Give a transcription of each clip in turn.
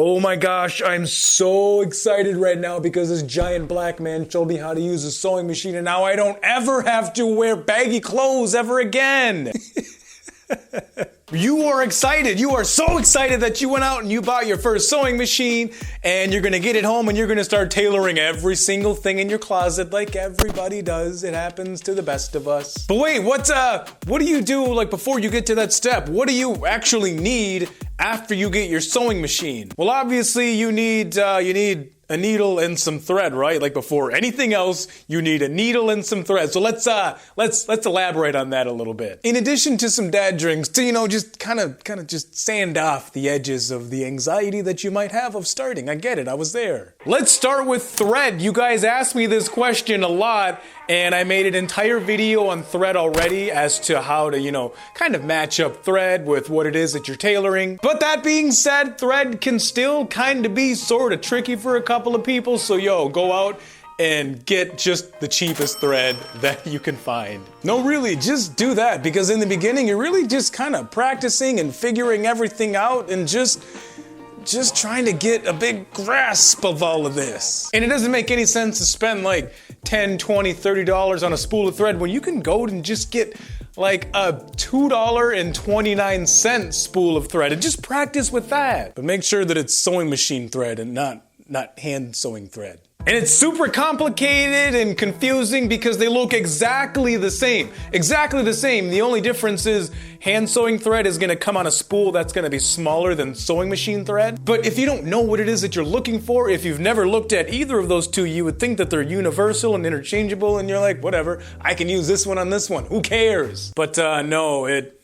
Oh my gosh, I'm so excited right now because this giant black man showed me how to use a sewing machine and now I don't ever have to wear baggy clothes ever again. You are excited. You are so excited that you went out and you bought your first sewing machine and you're gonna get it home and you're gonna start tailoring every single thing in your closet like everybody does. It happens to the best of us. But wait, what do you do like before you get to that step? What do you actually need after you get your sewing machine? Well, obviously you need a needle and some thread, right? Like before anything else, you need a needle and some thread. So let's elaborate on that a little bit. In addition to some dad drinks to, just kind of just sand off the edges of the anxiety that you might have of starting. I get it. I was there. Let's start with thread. You guys asked me this question a lot and I made an entire video on thread already as to how to, kind of match up thread with what it is that you're tailoring. But that being said, thread can still kind of be sort of tricky for a couple of people. So go out and get just the cheapest thread that you can find. No, really, just do that because in the beginning, you're really just kind of practicing and figuring everything out and just trying to get a big grasp of all of this. And it doesn't make any sense to spend like $10, $20, $30 on a spool of thread when you can go and just get like a $2.29 spool of thread and just practice with that. But make sure that it's sewing machine thread and not hand sewing thread. And it's super complicated and confusing because they look exactly the same. Exactly the same. The only difference is hand sewing thread is gonna come on a spool that's gonna be smaller than sewing machine thread. But if you don't know what it is that you're looking for, if you've never looked at either of those two, you would think that they're universal and interchangeable and you're like, whatever, I can use this one on this one, who cares? But no, it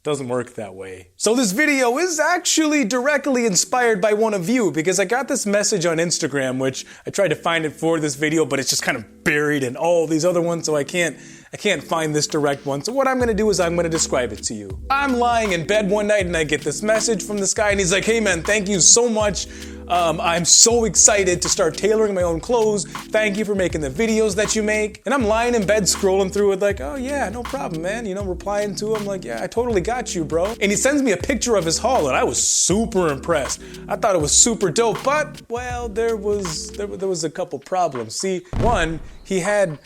doesn't work that way. So this video is actually directly inspired by one of you because I got this message on Instagram, which I tried to find it for this video, but it's just kind of buried in all these other ones, so I can't find this direct one. So what I'm gonna do is I'm gonna describe it to you. I'm lying in bed one night and I get this message from this guy and he's like, hey man, thank you so much. I'm so excited to start tailoring my own clothes. Thank you for making the videos that you make. And I'm lying in bed scrolling through it like, oh yeah, no problem, man. Replying to him like, yeah, I totally got you, bro. And he sends me a picture of his haul and I was super impressed. I thought it was super dope, but well, there was a couple problems. See, one, he had,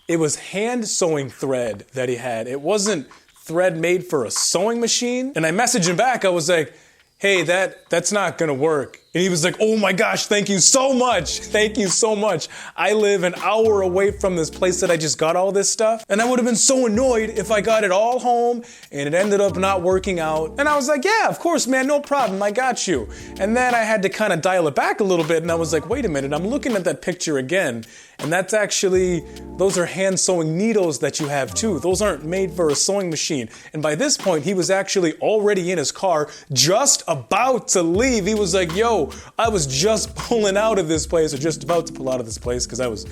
it was hand sewing thread that he had. It wasn't thread made for a sewing machine. And I messaged him back, I was like, hey, that's not gonna work. And he was like, oh my gosh, thank you so much. Thank you so much. I live an hour away from this place that I just got all this stuff. And I would have been so annoyed if I got it all home and it ended up not working out. And I was like, yeah, of course, man, no problem, I got you. And then I had to kind of dial it back a little bit and I was like, wait a minute, I'm looking at that picture again. And that's actually, those are hand sewing needles that you have too. Those aren't made for a sewing machine. And by this point, he was actually already in his car, just about to leave. He was like, yo, I was just pulling out of this place, or just about to pull out of this place because I was,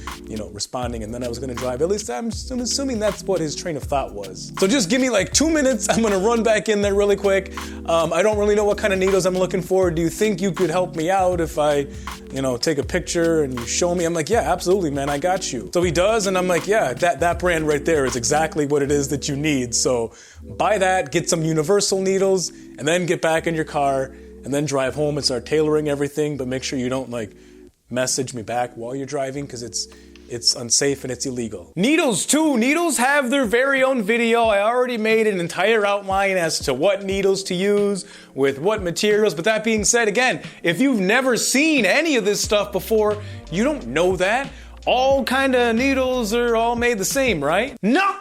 responding and then I was gonna drive. At least I'm assuming that's what his train of thought was. So just give me like 2 minutes. I'm gonna run back in there really quick. I don't really know what kind of needles I'm looking for. Do you think you could help me out if I, take a picture and you show me? I'm like, yeah, absolutely, man, I got you. So he does, and I'm like, yeah, that brand right there is exactly what it is that you need. So buy that, get some universal needles, and then get back in your car and then drive home and start tailoring everything, but make sure you don't message me back while you're driving because it's unsafe and it's illegal. Needles too. Needles have their very own video. I already made an entire outline as to what needles to use with what materials. But that being said, again, if you've never seen any of this stuff before, you don't know that. All kind of needles are all made the same, right? No!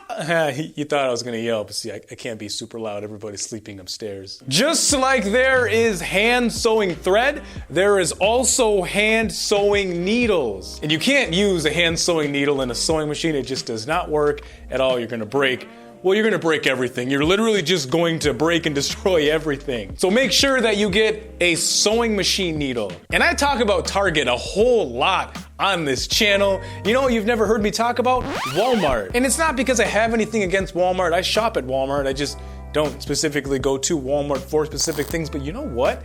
You thought I was gonna yell, but see, I can't be super loud. Everybody's sleeping upstairs. Just like there is hand sewing thread, there is also hand sewing needles. And you can't use a hand sewing needle in a sewing machine. It just does not work at all. You're gonna break. Well, you're gonna break everything. You're literally just going to break and destroy everything. So make sure that you get a sewing machine needle. And I talk about Target a whole lot on this channel. You know what you've never heard me talk about? Walmart. And it's not because I have anything against Walmart. I shop at Walmart. I just don't specifically go to Walmart for specific things, but you know what?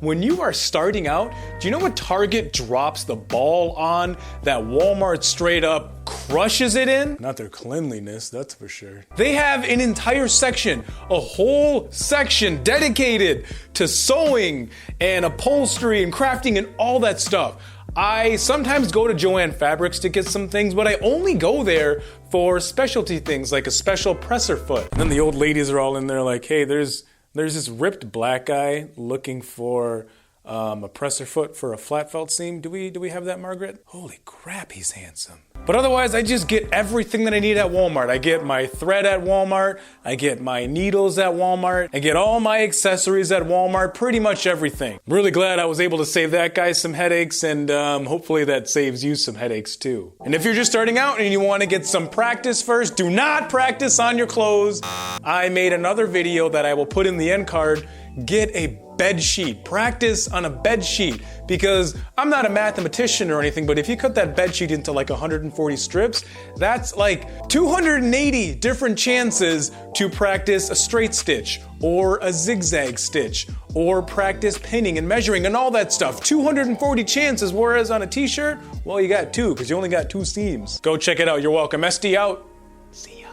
When you are starting out, do you know what Target drops the ball on that Walmart straight up crushes it in. Not their cleanliness, that's for sure. They have an entire section, a whole section dedicated to sewing and upholstery and crafting and all that stuff. I sometimes go to Joann Fabrics to get some things, but I only go there for specialty things like a special presser foot. And then the old ladies are all in there like, hey, there's this ripped black guy looking for a presser foot for a flat felt seam. Do we have that, Margaret? Holy crap, he's handsome. But otherwise, I just get everything that I need at Walmart. I get my thread at Walmart. I get my needles at Walmart. I get all my accessories at Walmart, pretty much everything. I'm really glad I was able to save that guy some headaches, and hopefully that saves you some headaches too. And if you're just starting out and you want to get some practice first, do not practice on your clothes. I made another video that I will put in the end card. Get a bed sheet. Practice on a bed sheet, because I'm not a mathematician or anything, but if you cut that bed sheet into like 140 strips, that's like 280 different chances to practice a straight stitch or a zigzag stitch or practice pinning and measuring and all that stuff. 240 chances, whereas on a t-shirt, well, you got 2 because you only got 2 seams. Go check it out. You're welcome. SD out. See ya.